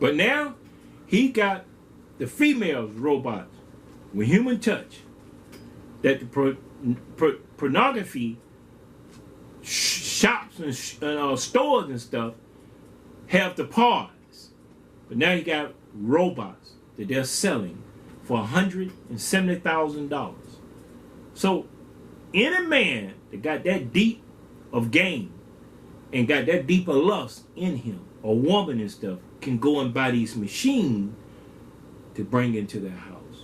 But now he got the females robots with human touch, that the pornography shops and stores and stuff have the parts. But now you got robots that they're selling for $170,000. So any man that got that deep of game and got that deep of lust in him, or woman and stuff, can go and buy these machines to bring into their house.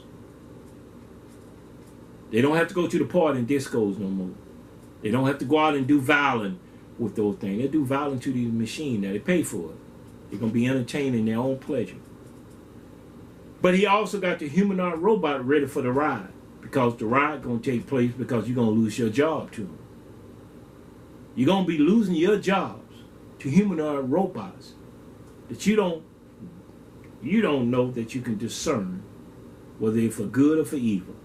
They don't have to go to the party and discos no more. They don't have to go out and do violence with those things. They do violence to these machines. Now they pay for it. They're going to be entertained in their own pleasure. But he also got the humanoid robot ready for the ride, because the ride going to take place because you're going to lose your job to them. You're going to be losing your jobs to humanoid robots that you don't know that you can discern whether they're for good or for evil.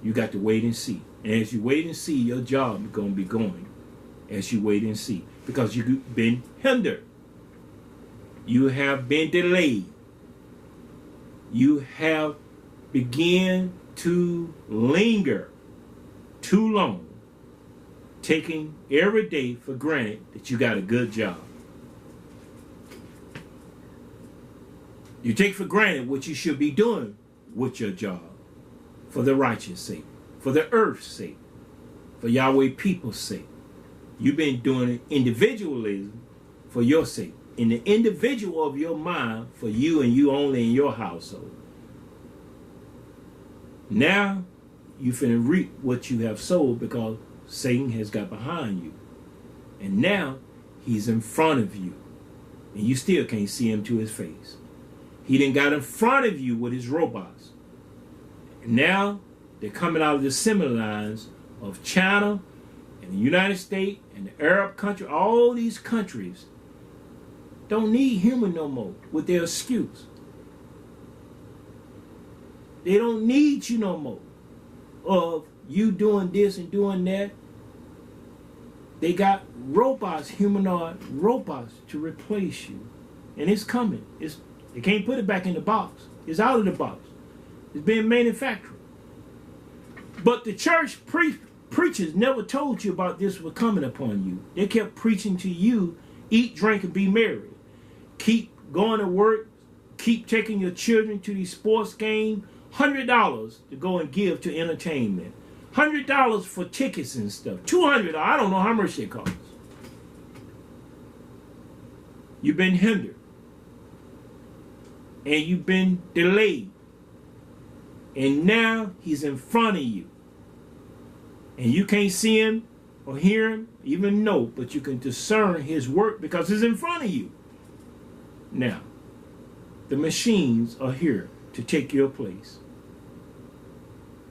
You got to wait and see. And as you wait and see, your job is going to be going as you wait and see, because you've been hindered. You have been delayed. You have begun to linger too long, taking every day for granted that you got a good job. You take for granted what you should be doing with your job, for the righteous sake, for the earth's sake, for Yahweh people's sake. You've been doing it individualism for your sake, in the individual of your mind, for you and you only in your household. Now you finna reap what you have sowed, because Satan has got behind you. And now he's in front of you, and you still can't see him to his face. He done got in front of you with his robots. And now they're coming out of the assembly lines of China and the United States and the Arab country. All these countries don't need human no more with their excuse. They don't need you no more of you doing this and doing that. They got robots, humanoid robots, to replace you. And it's coming. They can't put it back in the box. It's out of the box. It's being manufactured. But the church preachers never told you about this was coming upon you. They kept preaching to you, eat, drink, and be merry. Keep going to work. Keep taking your children to these sports games. $100 to go and give to entertainment. $100 for tickets and stuff. $200, I don't know how much it costs. You've been hindered. And you've been delayed. And now he's in front of you. And you can't see him or hear him, even know, but you can discern his work because he's in front of you. Now, the machines are here to take your place.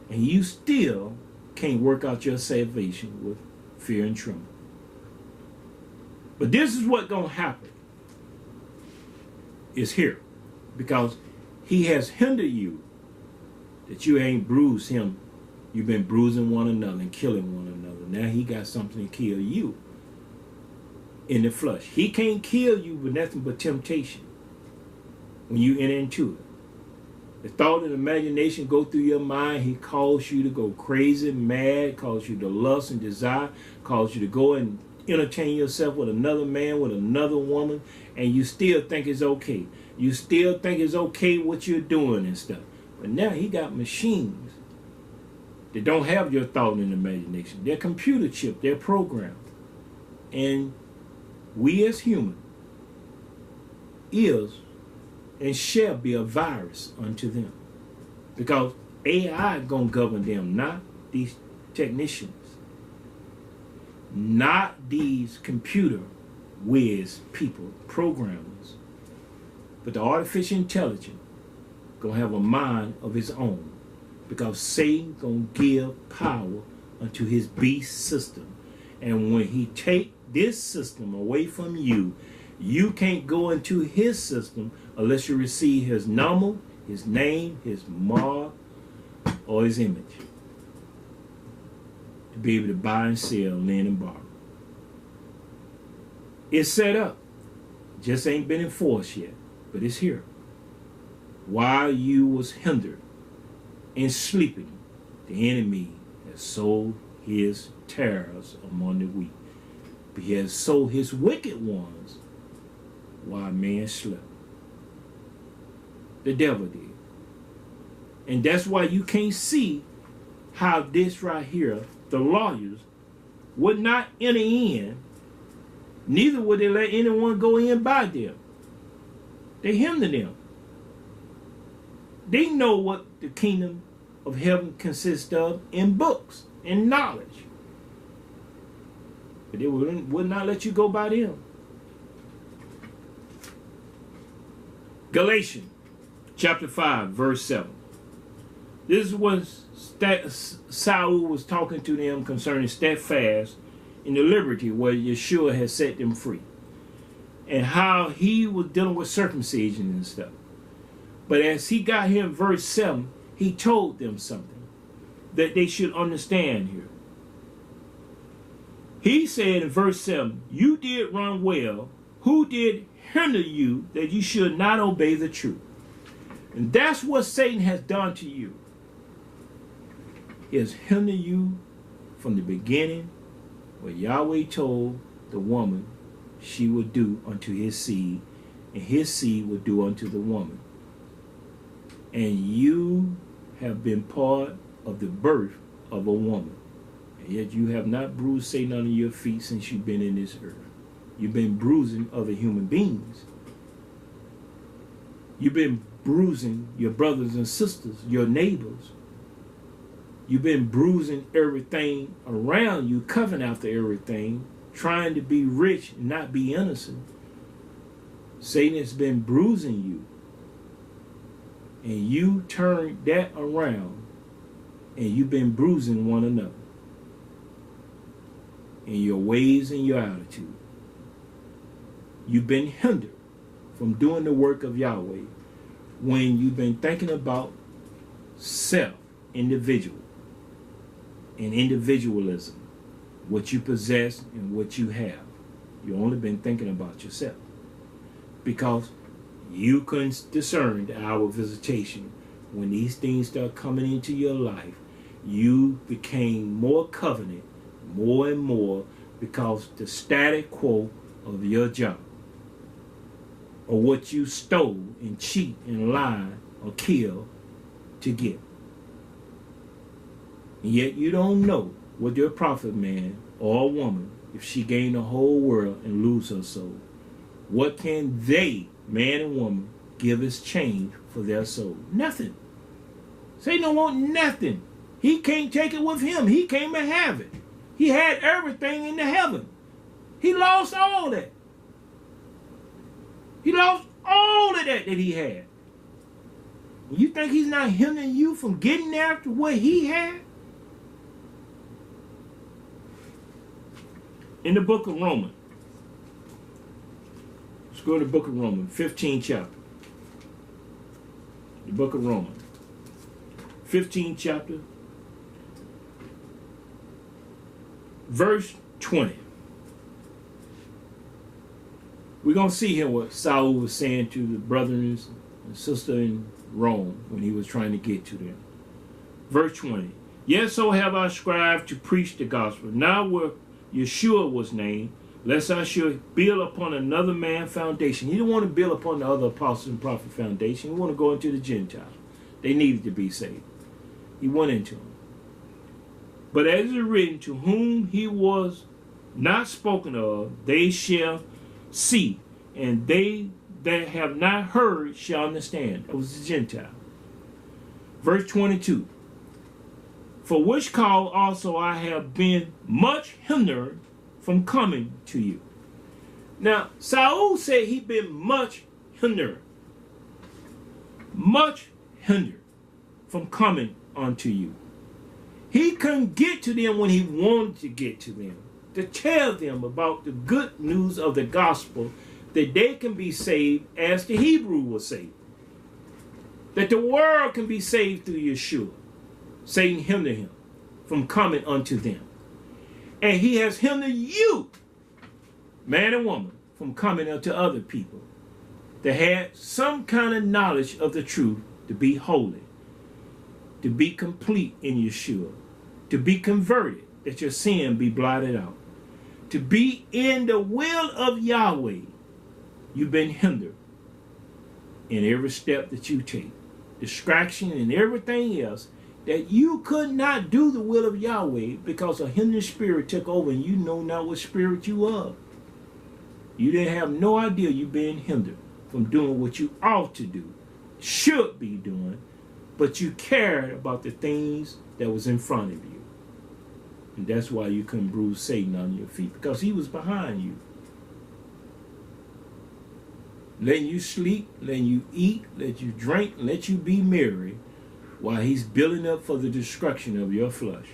And you still can't work out your salvation with fear and trembling. But this is what's going to happen. It's here. Because he has hindered you, that you ain't bruised him. You've been bruising one another and killing one another. Now he got something to kill you in the flesh. He can't kill you with nothing but temptation when you enter into it. The thought and imagination go through your mind. He calls you to go crazy, mad, calls you to lust and desire, calls you to go and entertain yourself with another man, with another woman, and you still think it's okay. You still think it's okay what you're doing and stuff. But now he got machines that don't have your thought and imagination. They're computer chip, they're programmed. And we as humans is and shall be a virus unto them. Because AI gonna govern them, not these technicians. Not these computer whiz people, programmers. But the artificial intelligence gonna have a mind of his own, because Satan gonna give power unto his beast system. And when he take this system away from you, you can't go into his system unless you receive his number, his name, his mark, or his image, to be able to buy and sell, lend and borrow. It's set up, just ain't been enforced yet. But it's here. While you was hindered and sleeping, the enemy has sowed his tares among the wheat. He has sowed his wicked ones while man slept. The devil did. And that's why you can't see how this right here, the lawyers, would not enter in, neither would they let anyone go in by them. They hinder them. They know what the kingdom of heaven consists of in books and knowledge. But they would not let you go by them. Galatians chapter 5, verse 7. This was Saul was talking to them concerning steadfast in the liberty where Yeshua had set them free, and how he was dealing with circumcision and stuff. But as he got here in verse 7, he told them something that they should understand here. He said in verse 7, you did run well. Who did hinder you that you should not obey the truth? And that's what Satan has done to you. He has hindered you from the beginning, where Yahweh told the woman she would do unto his seed, and his seed would do unto the woman. And you have been part of the birth of a woman. And yet you have not bruised Satan under your feet since you've been in this earth. You've been bruising other human beings. You've been bruising your brothers and sisters, your neighbors. You've been bruising everything around you, covering after everything, trying to be rich and not be innocent. Satan has been bruising you. And you turned that around, and you've been bruising one another in your ways and your attitude. You've been hindered from doing the work of Yahweh when you've been thinking about self, individual, and individualism, what you possess and what you have. You've only been thinking about yourself because you couldn't discern the hour of visitation. When these things start coming into your life, you became more covenant, more and more, because the status quo of your job, or what you stole and cheat and lie or kill to get. And yet you don't know what your prophet man or a woman, if she gain the whole world and lose her soul, what can they, man and woman, give as change for their soul? Nothing. Satan don't want nothing. He can't take it with him. He came to have it. He had everything in the heaven. He lost all that. He lost all of that he had. You think he's not hindering you from getting after what he had? In the book of Romans, let's go to the book of Romans, 15th chapter. The book of Romans, 15th chapter, verse 20. We're going to see here what Saul was saying to the brethren and sister in Rome when he was trying to get to them. Verse 20. Yet so have I strived to preach the gospel. Now where Yeshua was named, lest I should build upon another man's foundation. He didn't want to build upon the other apostles and prophet foundation. He wanted to go into the Gentiles. They needed to be saved. He went into them. But as it is written, to whom he was not spoken of, they shall see, and they that have not heard shall understand. That was the Gentile. Verse 22. For which cause also I have been much hindered from coming to you. Now, Saul said he'd been much hindered from coming unto you. He couldn't get to them when he wanted to get to them, to tell them about the good news of the gospel, that they can be saved as the Hebrew was saved, that the world can be saved through Yeshua. Satan hindered him from coming unto them. And he has hindered you, man and woman, from coming unto other people. that had some kind of knowledge of the truth, to be holy, to be complete in Yeshua, to be converted, that your sin be blotted out, to be in the will of Yahweh. You've been hindered in every step that you take, distraction and everything else, that you could not do the will of Yahweh because a hindering spirit took over, and you know not what spirit you are. You didn't have no idea you being hindered from doing what you ought to do, should be doing, but you cared about the things that was in front of you. And that's why you couldn't bruise Satan on your feet, because he was behind you. Letting you sleep, letting you eat, let you drink, let you be merry, while he's building up for the destruction of your flesh.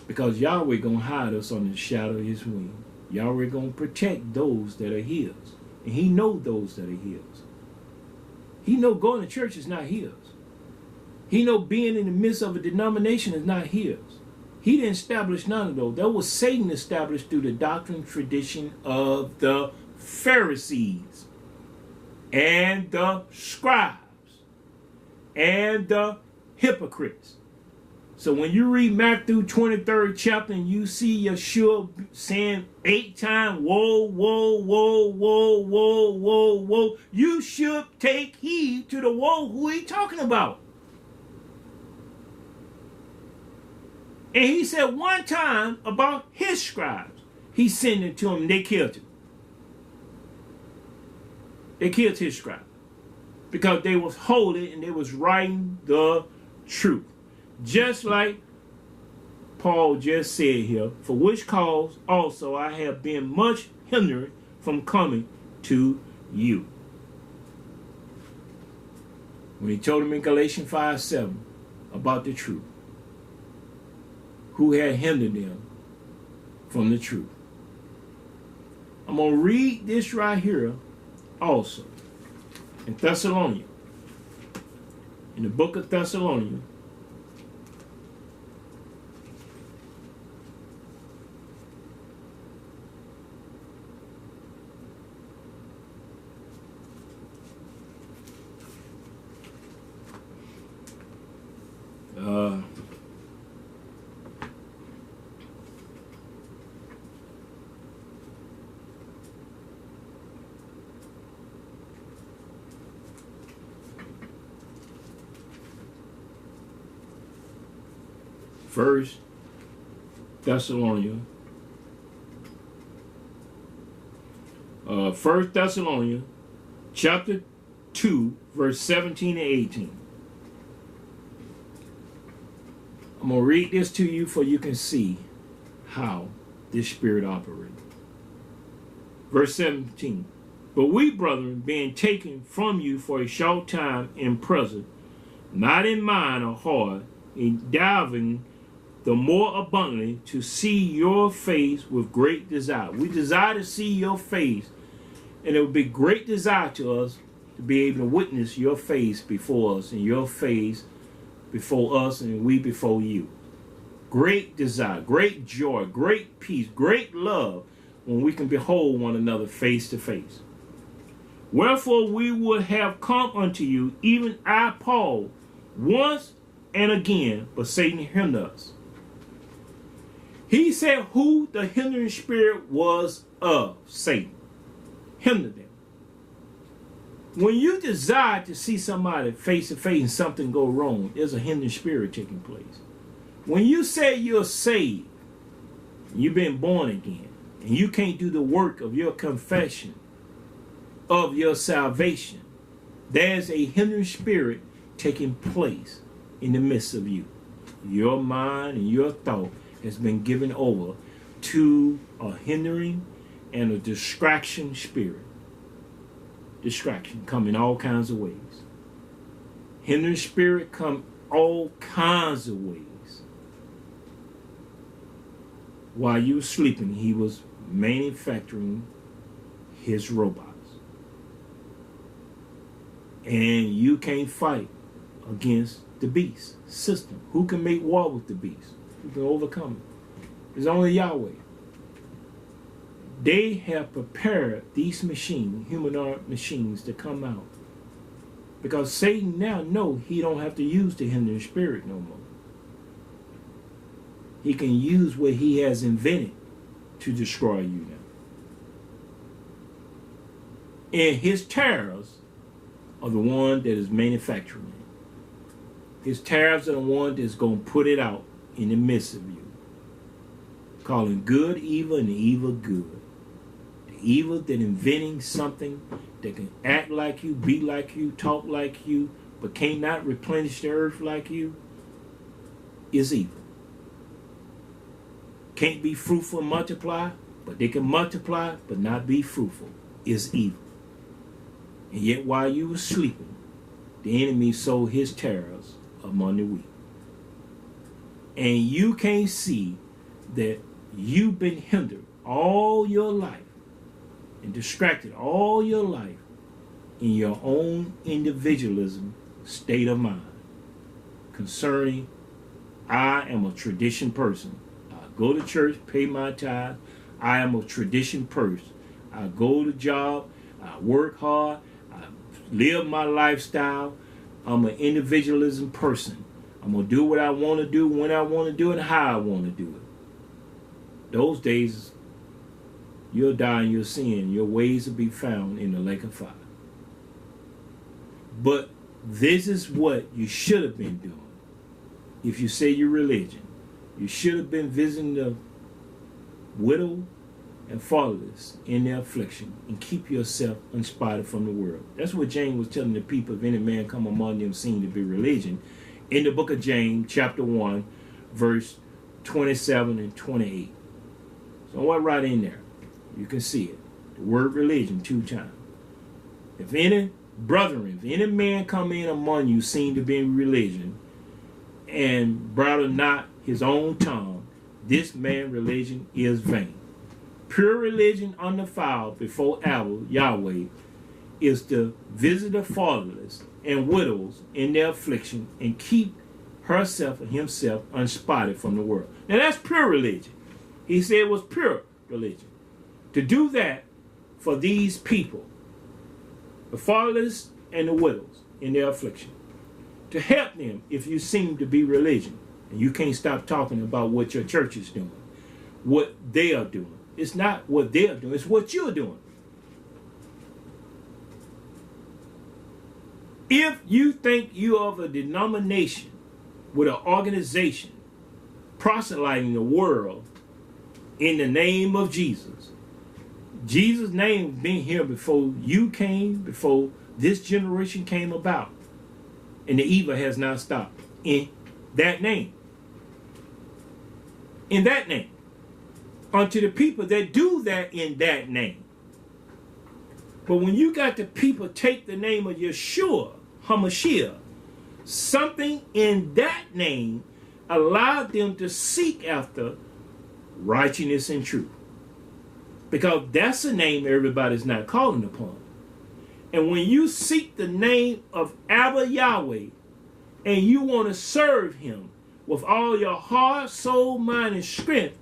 Because Yahweh gonna hide us under the shadow of his wing. Yahweh gonna protect those that are his. And he know those that are his. He know going to church is not his. He know being in the midst of a denomination is not his. He didn't establish none of those. That was Satan established through the doctrine tradition of the Pharisees and the scribes and the hypocrites. So when you read Matthew 23rd chapter and you see Yeshua saying 8 times, whoa, whoa, whoa, whoa, whoa, whoa, whoa, you should take heed to the whoa who he talking about. And he said one time about his scribes, he sent it to them and they killed him. They killed his scribes because they was holy and they was writing the truth. Just like Paul just said here, for which cause also I have been much hindered from coming to you. When he told him in Galatians 5:7 about the truth, who had hindered them from the truth. I'm going to read this right here also in Thessalonians, in the book of Thessalonians. First Thessalonians, chapter 2, verse 17 and 18. I'm going to read this to you for you can see how this spirit operates. Verse 17. But we, brethren, being taken from you for a short time in present, not in mind or heart, endeavoring the more abundantly to see your face with great desire. We desire to see your face, and it would be great desire to us to be able to witness your face before us, and your face before us, and we before you. Great desire, great joy, great peace, great love when we can behold one another face to face. Wherefore we would have come unto you, even I, Paul, once and again, but Satan hindered us. He said who the hindering spirit was of Satan. Hindered them. When you desire to see somebody face to face and something go wrong, there's a hindering spirit taking place. When you say you're saved, you've been born again, and you can't do the work of your confession of your salvation, there's a hindering spirit taking place in the midst of you. Your mind and your thought has been given over to a hindering and a distraction spirit. Distraction come in all kinds of ways. Hindering spirit come all kinds of ways. While you were sleeping, he was manufacturing his robots. And you can't fight against the beast system. Who can make war with the beast? Who can overcome it? It's only Yahweh. They have prepared these machines, humanoid machines, to come out. Because Satan now knows he don't have to use the hindering spirit no more. He can use what he has invented to destroy you now. And his terrors are the one that is manufacturing it. His terrors are the one that's going to put it out in the midst of you. Calling good evil and evil good. The evil that inventing something that can act like you, be like you, talk like you, but cannot replenish the earth like you, is evil. Can't be fruitful and multiply, but they can multiply but not be fruitful, is evil. And yet while you were sleeping, the enemy sowed his terrors among the weak. And you can't see that you've been hindered all your life and distracted all your life in your own individualism state of mind concerning, I am a tradition person. I go to church, pay my tithe. I am a tradition person. I go to job. I work hard. I live my lifestyle. I'm an individualism person. I'm going to do what I want to do, when I want to do it, and how I want to do it. Those days, you'll die in your sin. Your ways will be found in the lake of fire. But this is what you should have been doing. If you say your religion, you should have been visiting the widow and fatherless in their affliction and keep yourself unspotted from the world. That's what James was telling the people. If any man come among them seen to be religion, in the book of James, chapter 1, verse 27 and 28. So what right in there? You can see it. The word religion 2 times. If any brethren, if any man come in among you seen to be in religion and bridle not his own tongue, this man religion is vain. Pure religion undefiled before Abba, Yahweh, is to visit the fatherless and widows in their affliction and keep herself and himself unspotted from the world. Now that's pure religion. He said it was pure religion. To do that for these people, the fatherless and the widows in their affliction. To help them if you seem to be religion. And you can't stop talking about what your church is doing. What they are doing. It's not what they are doing. It's what you're doing. If you think you are of a denomination with an organization proselyting the world in the name of Jesus, Jesus' name been here before you came, before this generation came about. And the evil has not stopped in that name. In that name. Unto the people that do that in that name. But when you got the people take the name of Yeshua, HaMashiach, something in that name allowed them to seek after righteousness and truth. Because that's a name everybody's not calling upon. And when you seek the name of Abba Yahweh and you want to serve him with all your heart, soul, mind, and strength,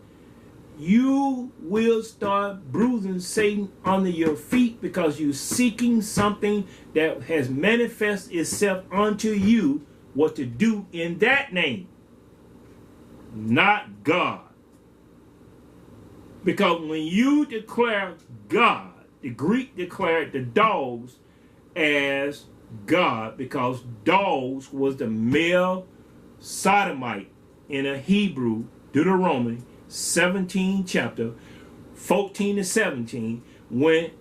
you will start bruising Satan under your feet because you're seeking something that has manifested itself unto you what to do in that name, not God. Because when you declare God, the Greek declared the dogs as God because dogs was the male sodomite in a Hebrew, Deuteronomy 17 chapter 14 to 17, when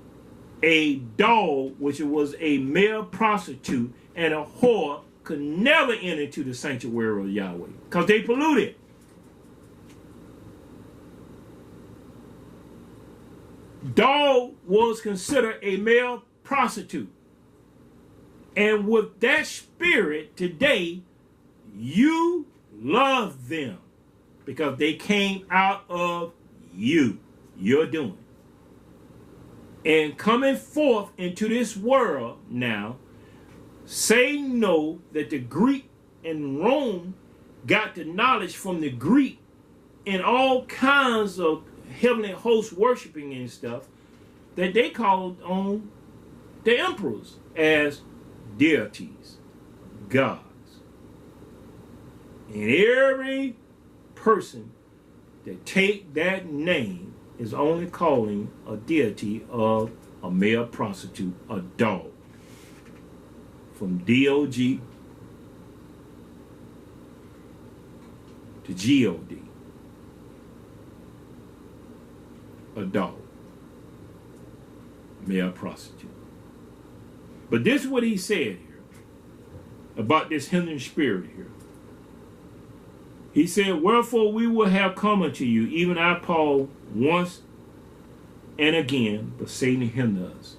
a dog, which was a male prostitute and a whore, could never enter into the sanctuary of Yahweh because they polluted. Dog was considered a male prostitute. And with that spirit today, you love them because they came out of you. You're doing. And coming forth into this world now, Satan know that the Greek and Rome got the knowledge from the Greek and all kinds of heavenly hosts worshiping and stuff, that they called on the emperors as deities, gods. And every person that take that name is only calling a deity of a male prostitute, a dog. From D-O-G to G-O-D. A dog. Male prostitute. But this is what he said here about this hindering spirit here. He said, wherefore we will have come unto you, even I, Paul, once and again, but Satan hindered us.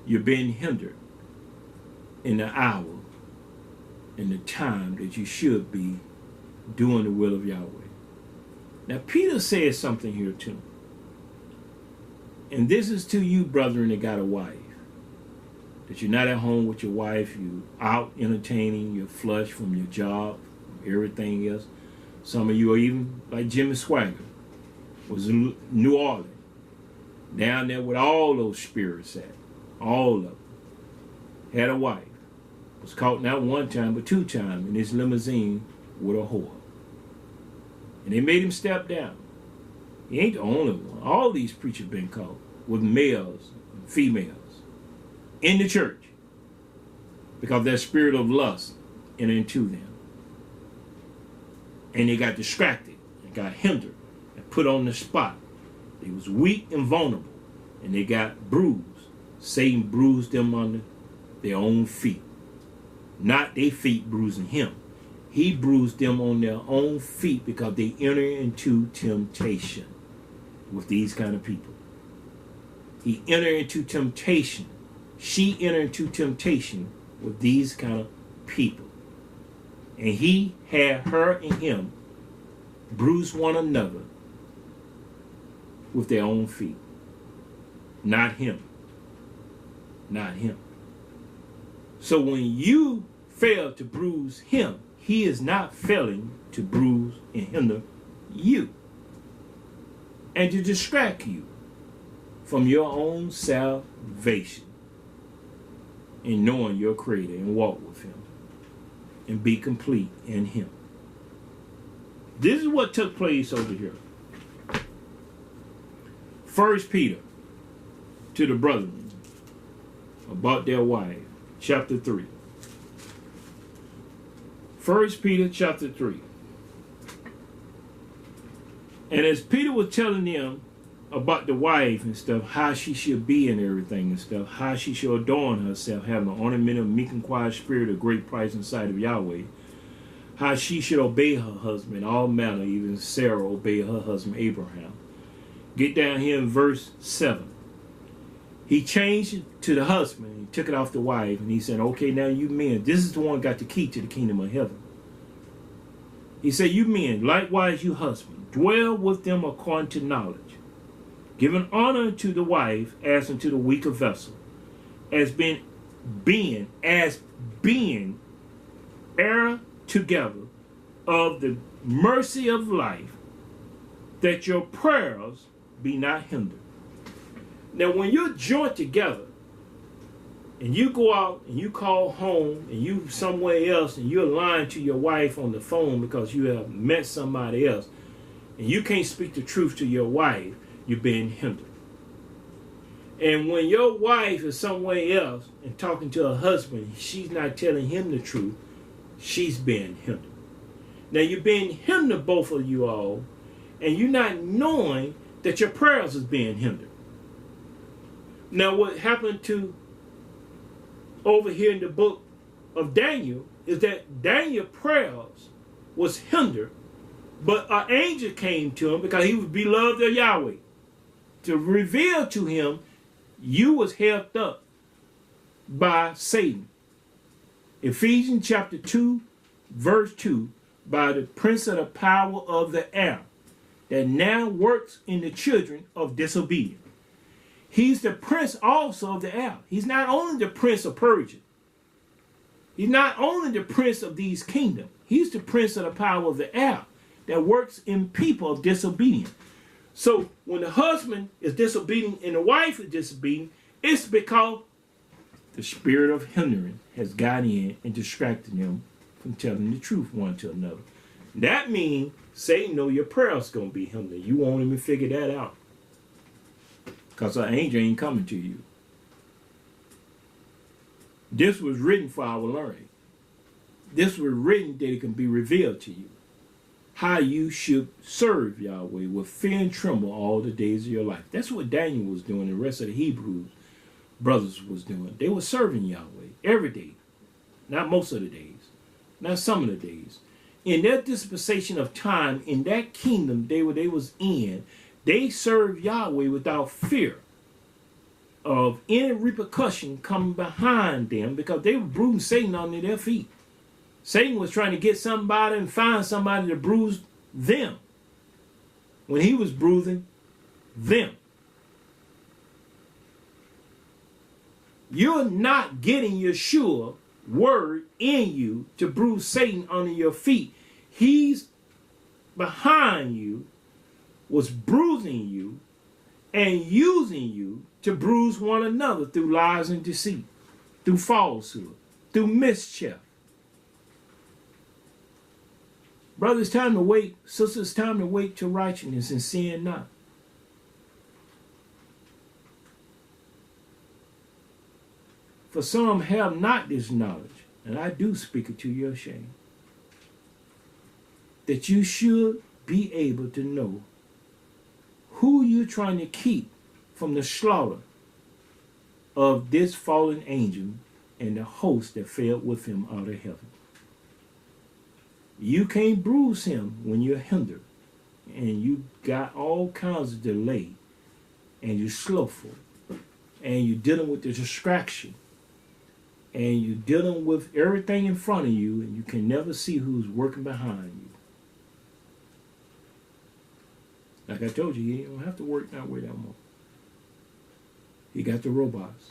You're being hindered in the hour, in the time that you should be doing the will of Yahweh. Now, Peter says something here too. And this is to you, brethren, that got a wife. That you're not at home with your wife, you out entertaining, you're flush from your job, from everything else. Some of you are even like Jimmy Swagger, was in New Orleans, down there with all those spirits at, all of them. Had a wife, was caught not one time but two times in his limousine with a whore. And they made him step down. He ain't the only one. All these preachers been caught with males and females in the church because that spirit of lust entered into them. And they got distracted and got hindered and put on the spot. They was weak and vulnerable and they got bruised. Satan bruised them under their own feet. Not their feet bruising him. He bruised them on their own feet because they enter into temptation with these kind of people. He entered into temptation. She entered into temptation with these kind of people. And he had her and him bruise one another with their own feet. Not him. Not him. So when you fail to bruise him, he is not failing to bruise and hinder you and to distract you from your own salvation in knowing your Creator and walk with him and be complete in him. This is what took place over here. 1 Peter to the brethren about their wife, chapter 3. 1 Peter chapter 3. And as Peter was telling them about the wife and stuff, how she should be and everything and stuff, how she should adorn herself, having an ornamental, meek and quiet spirit of great price in sight of Yahweh, how she should obey her husband in all manner, even Sarah obeyed her husband Abraham. Get down here in verse 7. He changed it to the husband, he took it off the wife, and he said, okay, now you men, this is the one got the key to the kingdom of heaven. He said, you men, likewise you husband, dwell with them according to knowledge, giving honor to the wife as unto the weaker vessel, as being heir together of the mercy of life, that your prayers be not hindered. Now, when you're joined together and you go out and you call home and you somewhere else and you're lying to your wife on the phone because you have met somebody else and you can't speak the truth to your wife, you're being hindered. And when your wife is somewhere else and talking to her husband, she's not telling him the truth, she's being hindered. Now, you're being hindered, both of you all, and you're not knowing that your prayers is being hindered. Now, what happened to over here in the book of Daniel is that Daniel's prayers was hindered, but an angel came to him because he was beloved of Yahweh to reveal to him you was held up by Satan. Ephesians chapter 2, verse 2, by the prince of the power of the air that now works in the children of disobedience. He's the prince also of the air. He's not only the prince of Persia. He's not only the prince of these kingdoms. He's the prince of the power of the air. that works in people of disobedience. So when the husband is disobedient and the wife is disobedient, it's because the spirit of hindering has got in and distracted them from telling the truth one to another. That means Satan know your prayers going to be hindered. You won't even figure that out, because an angel ain't coming to you. This was written for our learning. This was written that it can be revealed to you how you should serve Yahweh with fear and tremble all the days of your life. That's what Daniel was doing. The rest of the Hebrews brothers was doing. They were serving Yahweh every day. Not most of the days. Not some of the days. In that dispensation of time, in that kingdom they was in, they served Yahweh without fear of any repercussion coming behind them, because they were bruising Satan under their feet. Satan was trying to get somebody and find somebody to bruise them when he was bruising them. You're not getting Yeshua word in you to bruise Satan under your feet. He's behind you, was bruising you and using you to bruise one another through lies and deceit, through falsehood, through mischief. Brother, it's time to wait. Sister, it's time to wait to righteousness and sin not. For some have not this knowledge, and I do speak it to your shame, that you should be able to know who you're trying to keep from the slaughter of this fallen angel and the host that fell with him out of heaven. You can't bruise him when you're hindered, and you got all kinds of delay, and you're slowful, and you're dealing with the distraction, and you're dealing with everything in front of you, and you can never see who's working behind you. Like I told you, you don't have to work that way no more. He got the robots.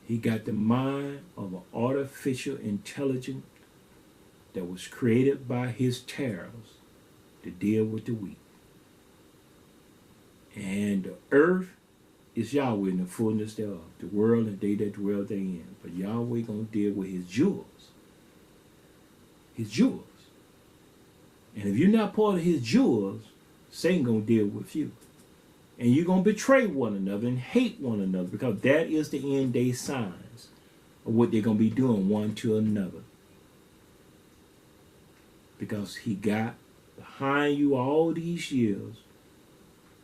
He got the mind of an artificial intelligence that was created by his terrors to deal with the weak. And the earth is Yahweh in the fullness thereof, the world and they that dwell therein. But Yahweh gonna deal with his jewels. His jewels. And if you're not part of his jewels, Satan gonna deal with you. And you're gonna betray one another and hate one another, because that is the end day signs of what they're gonna be doing one to another. Because he got behind you all these years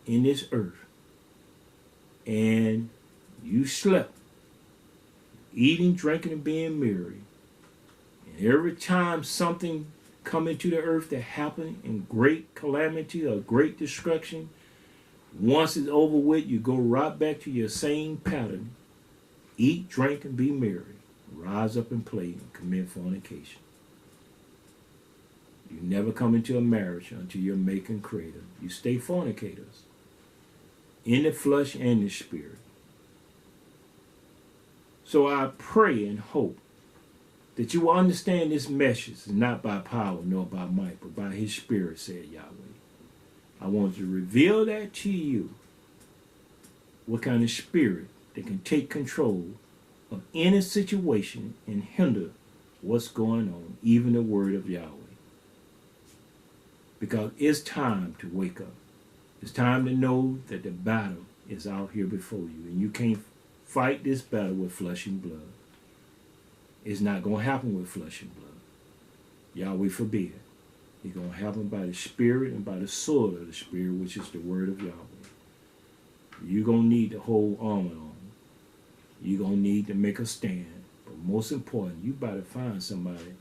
in this earth, and you slept, eating, drinking, and being merry. And every time something come into the earth that happened in great calamity or great destruction, once it's over with, you go right back to your same pattern. Eat, drink, and be merry. Rise up and play and commit fornication. You never come into a marriage until you're making creator. You stay fornicators in the flesh and the spirit. So I pray and hope that you will understand this message, not by power nor by might, but by his spirit, said Yahweh. I want to reveal that to you, what kind of spirit that can take control of any situation and hinder what's going on, even the word of Yahweh. Because it's time to wake up. It's time to know that the battle is out here before you, and you can't fight this battle with flesh and blood. It's not going to happen with flesh and blood. Yahweh forbid. It's going to happen by the Spirit and by the sword of the Spirit, which is the word of Yahweh. You're going to need the whole armor on. You're going to need to make a stand. But most important, you better find somebody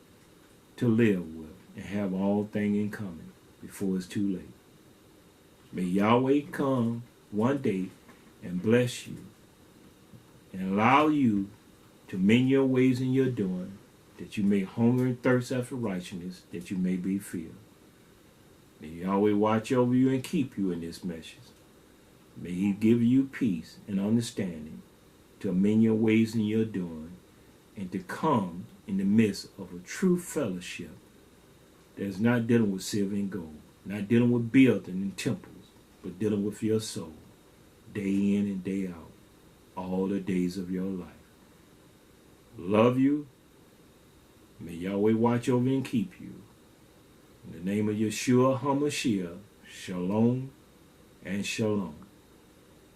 to live with and have all things in common before it's too late. May Yahweh come one day and bless you and allow you to mend your ways in your doing, that you may hunger and thirst after righteousness, that you may be filled. May Yahweh watch over you and keep you in this message. May he give you peace and understanding to amend your ways in your doing, and to come in the midst of a true fellowship that is not dealing with silver and gold, Not dealing with building and temples, but dealing with your soul, day in and day out, all the days of your life. Love you. May Yahweh watch over and keep you. In the name of Yeshua HaMashiach, Shalom and Shalom.